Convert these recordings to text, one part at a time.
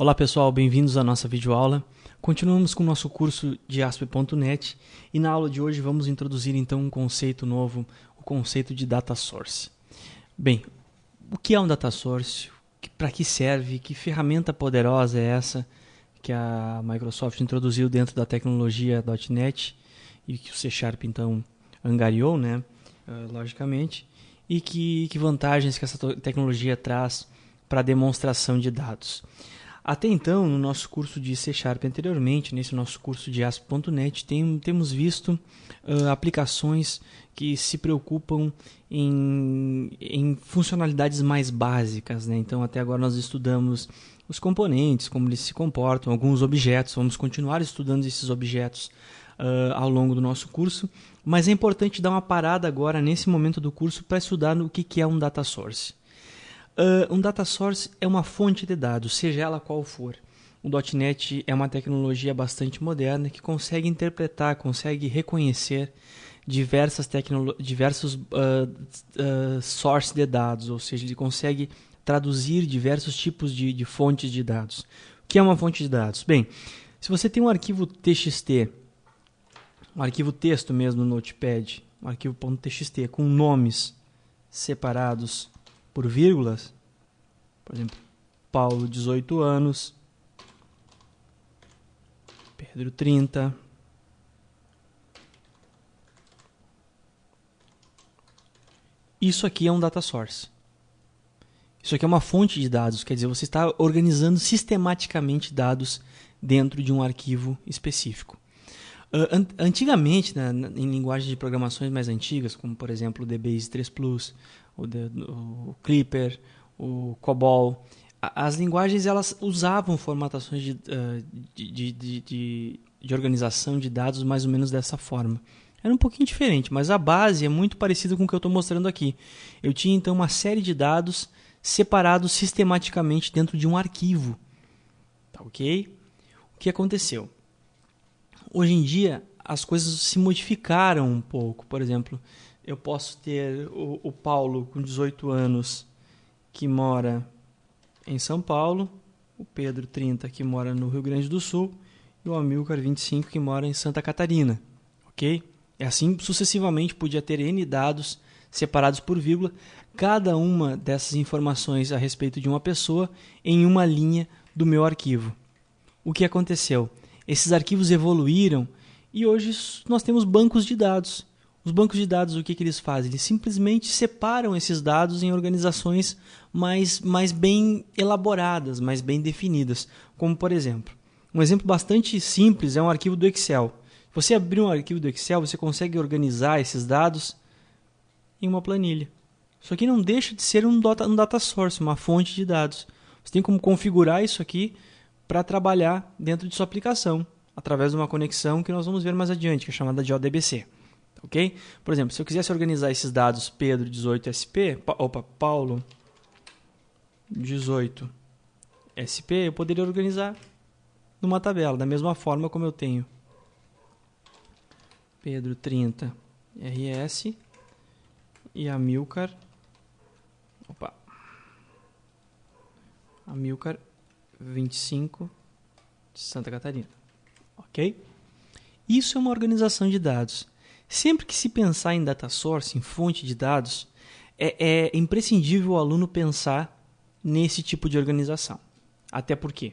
Olá pessoal, bem-vindos à nossa videoaula. Continuamos com o nosso curso de ASP.NET e na aula de hoje vamos introduzir então um conceito novo, o conceito de Data Source. Bem, o que é um Data Source? Para que serve? Que ferramenta poderosa é essa que a Microsoft introduziu dentro da tecnologia .NET e que o C# então angariou, né? Logicamente, e que vantagens que essa tecnologia traz para a demonstração de dados. Até então, no nosso curso de C# anteriormente, nesse nosso curso de ASP.NET, temos visto aplicações que se preocupam em funcionalidades mais básicas, né? Então, até agora nós estudamos os componentes, como eles se comportam, alguns objetos, vamos continuar estudando esses objetos ao longo do nosso curso, mas é importante dar uma parada agora, nesse momento do curso, para estudar o que é um Data Source. Um data source é uma fonte de dados, seja ela qual for. O .NET é uma tecnologia bastante moderna que consegue interpretar, consegue reconhecer diversos sources de dados, ou seja, ele consegue traduzir diversos tipos de fontes de dados. O que é uma fonte de dados? Bem, se você tem um arquivo TXT, um arquivo texto mesmo no Notepad, um arquivo .txt com nomes separados por vírgulas, por exemplo, Paulo, 18 anos, Pedro, 30, isso aqui é um data source. Isso aqui é uma fonte de dados, quer dizer, você está organizando sistematicamente dados dentro de um arquivo específico. Antigamente, em linguagens de programações mais antigas, como por exemplo o DBase 3 Plus, o Clipper, o COBOL, as linguagens elas usavam formatações de organização de dados mais ou menos dessa forma. Era um pouquinho diferente, mas a base é muito parecida com o que eu estou mostrando aqui. Eu tinha então uma série de dados separados sistematicamente dentro de um arquivo. Tá, ok? O que aconteceu? Hoje em dia, as coisas se modificaram um pouco. Por exemplo, eu posso ter o Paulo com 18 anos que mora em São Paulo, o Pedro 30 que mora no Rio Grande do Sul e o Amilcar 25 que mora em Santa Catarina. Ok? E assim sucessivamente podia ter N dados separados por vírgula, cada uma dessas informações a respeito de uma pessoa em uma linha do meu arquivo. O que aconteceu? Esses arquivos evoluíram e hoje nós temos bancos de dados. Os bancos de dados, o que eles fazem? Eles simplesmente separam esses dados em organizações mais bem elaboradas, mais bem definidas. Como, por exemplo, um exemplo bastante simples é um arquivo do Excel. Se você abrir um arquivo do Excel, você consegue organizar esses dados em uma planilha. Isso aqui não deixa de ser um data source, uma fonte de dados. Você tem como configurar isso aqui para trabalhar dentro de sua aplicação, através de uma conexão que nós vamos ver mais adiante, que é chamada de ODBC. Ok? Por exemplo, se eu quisesse organizar esses dados Pedro 18 SP, Paulo 18 SP, eu poderia organizar numa tabela, da mesma forma como eu tenho Pedro 30 RS e Amilcar 25 de Santa Catarina. Ok? Isso é uma organização de dados. Sempre que se pensar em data source, em fonte de dados, é imprescindível o aluno pensar nesse tipo de organização. Até porque,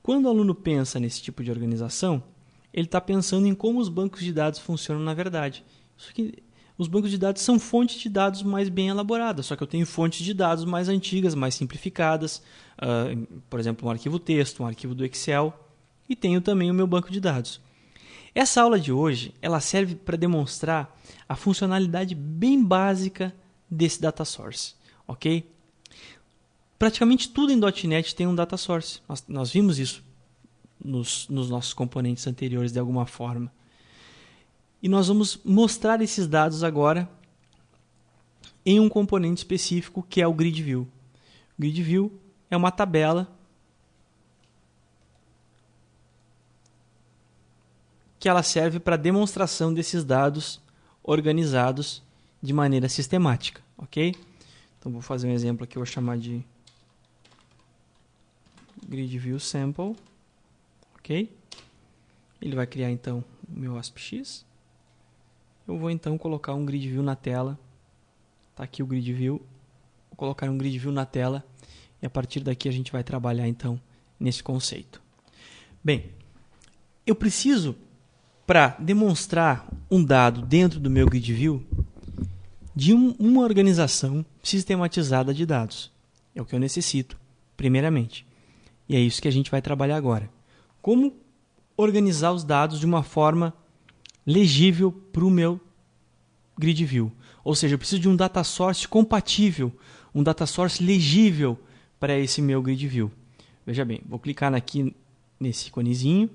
quando o aluno pensa nesse tipo de organização, ele está pensando em como os bancos de dados funcionam na verdade. Isso aqui, os bancos de dados são fontes de dados mais bem elaboradas, só que eu tenho fontes de dados mais antigas, mais simplificadas, por exemplo, um arquivo texto, um arquivo do Excel, e tenho também o meu banco de dados. Essa aula de hoje ela serve para demonstrar a funcionalidade bem básica desse data source, ok? Praticamente tudo em .NET tem um data source. Nós vimos isso nos nossos componentes anteriores de alguma forma. E nós vamos mostrar esses dados agora em um componente específico que é o Grid View. O Grid View é uma tabela que ela serve para demonstração desses dados organizados de maneira sistemática, ok? Então vou fazer um exemplo aqui, eu vou chamar de grid view sample, ok? Ele vai criar então o meu ASPX. Eu vou então colocar um grid view na tela. Está aqui o grid view. Vou colocar um grid view na tela e a partir daqui a gente vai trabalhar então nesse conceito. Bem, eu preciso, para demonstrar um dado dentro do meu grid view, de uma organização sistematizada de dados. É o que eu necessito, primeiramente. E é isso que a gente vai trabalhar agora. Como organizar os dados de uma forma legível para o meu grid view. Ou seja, eu preciso de um data source compatível, um data source legível para esse meu grid view. Veja bem, vou clicar aqui nesse iconezinho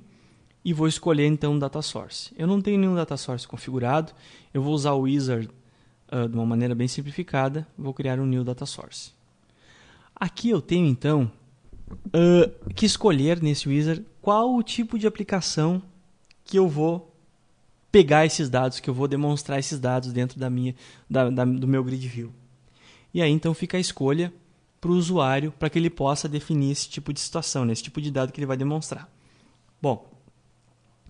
e vou escolher então um data source. Eu não tenho nenhum data source configurado, eu vou usar o wizard de uma maneira bem simplificada, vou criar um new data source. Aqui eu tenho então que escolher nesse wizard qual o tipo de aplicação que eu vou pegar esses dados, que eu vou demonstrar esses dados dentro do meu grid view. E aí então fica a escolha para o usuário, para que ele possa definir esse tipo de situação, esse tipo de dado que ele vai demonstrar. Bom,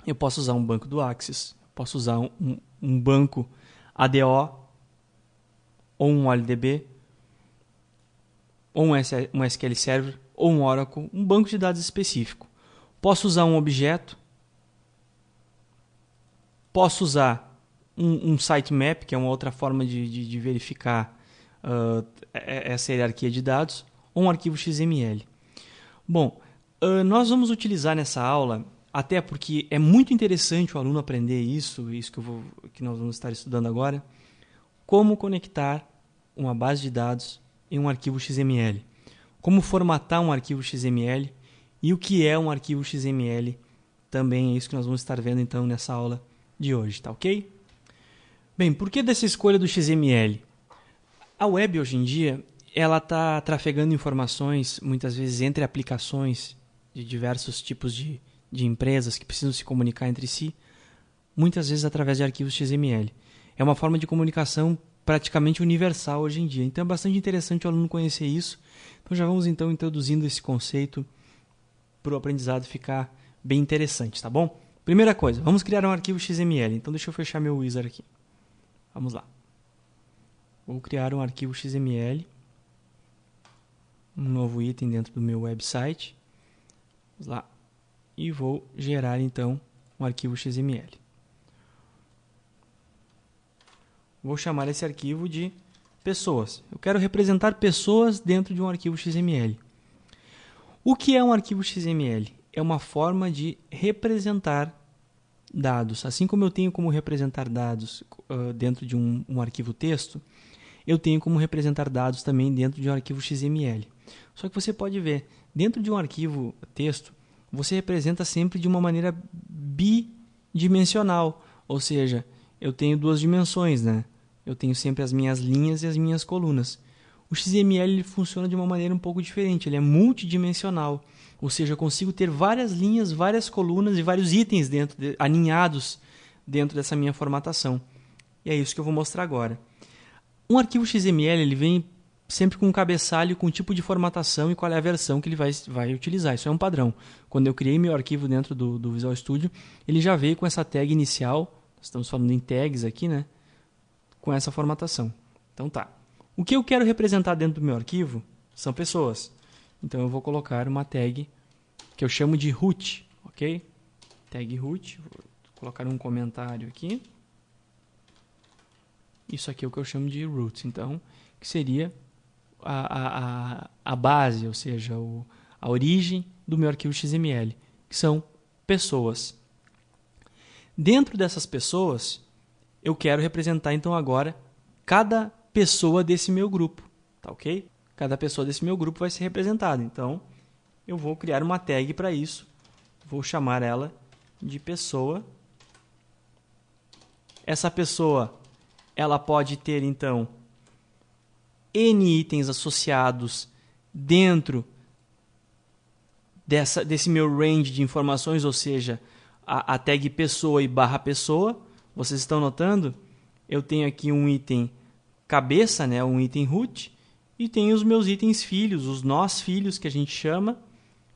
eu posso usar um banco do Axis, posso usar um banco ADO, ou um OLDB, ou um SQL Server, ou um Oracle, um banco de dados específico. Posso usar um objeto, posso usar um sitemap, que é uma outra forma de verificar essa hierarquia de dados, ou um arquivo XML. Bom, nós vamos utilizar nessa aula, até porque é muito interessante o aluno aprender isso que nós vamos estar estudando agora, como conectar uma base de dados em um arquivo XML, como formatar um arquivo XML e o que é um arquivo XML, também é isso que nós vamos estar vendo então nessa aula de hoje, tá ok? Bem, por que dessa escolha do XML? A web hoje em dia, ela está trafegando informações, muitas vezes entre aplicações de diversos tipos de empresas que precisam se comunicar entre si, muitas vezes através de arquivos XML. É uma forma de comunicação praticamente universal hoje em dia. Então é bastante interessante o aluno conhecer isso. Então já vamos então introduzindo esse conceito para o aprendizado ficar bem interessante, tá bom? Primeira coisa, vamos criar um arquivo XML. Então deixa eu fechar meu wizard aqui. Vamos lá. Vou criar um arquivo XML, um novo item dentro do meu website. Vamos lá. E vou gerar então um arquivo XML. Vou chamar esse arquivo de pessoas. Eu quero representar pessoas dentro de um arquivo XML. O que é um arquivo XML? É uma forma de representar dados. Assim como eu tenho como representar dados dentro de um arquivo texto, eu tenho como representar dados também dentro de um arquivo XML. Só que você pode ver, dentro de um arquivo texto, você representa sempre de uma maneira bidimensional. Ou seja, eu tenho duas dimensões, né? Eu tenho sempre as minhas linhas e as minhas colunas. O XML ele funciona de uma maneira um pouco diferente, ele é multidimensional. Ou seja, eu consigo ter várias linhas, várias colunas e vários itens alinhados dentro dessa minha formatação. E é isso que eu vou mostrar agora. Um arquivo XML ele vem sempre com um cabeçalho, com o tipo de formatação e qual é a versão que ele vai utilizar. Isso é um padrão. Quando eu criei meu arquivo dentro do Visual Studio, ele já veio com essa tag inicial. Estamos falando em tags aqui, né? Com essa formatação. Então tá. O que eu quero representar dentro do meu arquivo são pessoas. Então eu vou colocar uma tag que eu chamo de root, ok? Tag root, vou colocar um comentário aqui. Isso aqui é o que eu chamo de root, então, que seria a base, ou seja, a origem do meu arquivo XML, que são pessoas. Dentro dessas pessoas, eu quero representar então agora cada pessoa desse meu grupo, tá ok? Cada pessoa desse meu grupo vai ser representada. Então, eu vou criar uma tag para isso. Vou chamar ela de pessoa. Essa pessoa, ela pode ter então N itens associados dentro desse meu range de informações, ou seja, a tag pessoa e barra pessoa. Vocês estão notando? Eu tenho aqui um item cabeça, né? Um item root, e tenho os meus itens filhos, os nós filhos que a gente chama,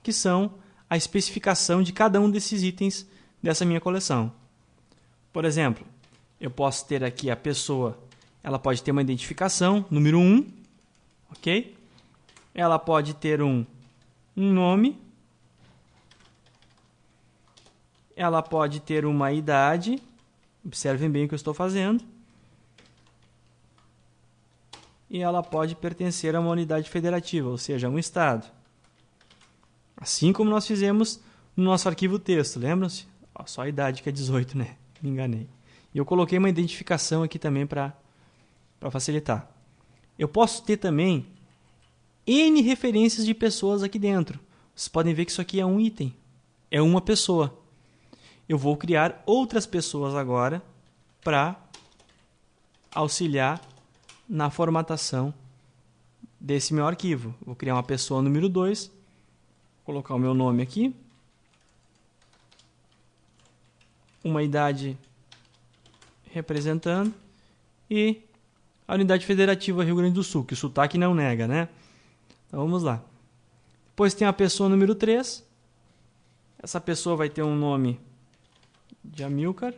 que são a especificação de cada um desses itens dessa minha coleção. Por exemplo, eu posso ter aqui a pessoa, ela pode ter uma identificação, número 1, ok? Ela pode ter um nome, ela pode ter uma idade, observem bem o que eu estou fazendo, e ela pode pertencer a uma unidade federativa, ou seja, a um estado. Assim como nós fizemos no nosso arquivo texto, lembram-se? Só a idade que é 18, né? Me enganei. E eu coloquei uma identificação aqui também para facilitar. Eu posso ter também N referências de pessoas aqui dentro. Vocês podem ver que isso aqui é um item, é uma pessoa. Eu vou criar outras pessoas agora para auxiliar na formatação desse meu arquivo. Vou criar uma pessoa número 2, colocar o meu nome aqui, uma idade representando e a unidade federativa Rio Grande do Sul, que o sotaque não nega, né? Então vamos lá. Depois tem a pessoa número 3. Essa pessoa vai ter um nome de Amilcar,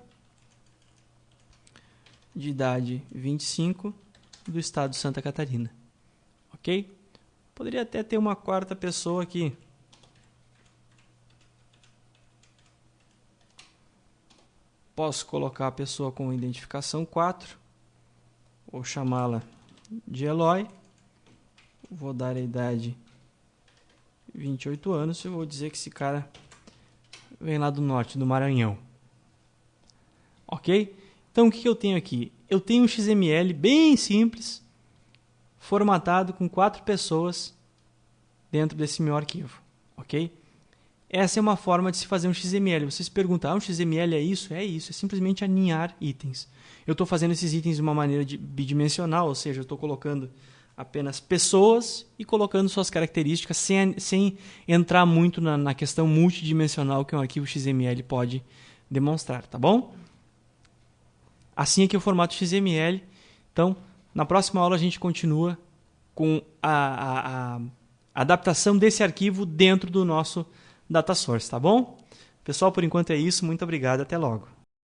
de idade 25, do estado de Santa Catarina. Ok? Poderia até ter uma quarta pessoa aqui. Posso colocar a pessoa com identificação 4, ou chamá-la de Eloy. Vou dar a idade 28 anos e vou dizer que esse cara vem lá do norte, do Maranhão. Ok? Então o que eu tenho aqui? Eu tenho um XML bem simples, formatado com 4 pessoas dentro desse meu arquivo. Ok? Essa é uma forma de se fazer um XML. Vocês se perguntam, um XML é isso? É isso, é simplesmente aninhar itens. Eu estou fazendo esses itens de uma maneira bidimensional, ou seja, eu estou colocando apenas pessoas e colocando suas características sem entrar muito na questão multidimensional que um arquivo XML pode demonstrar, tá bom? Assim é que eu formato XML. Então, na próxima aula a gente continua com a adaptação desse arquivo dentro do nosso data source, tá bom? Pessoal, por enquanto é isso. Muito obrigado. Até logo.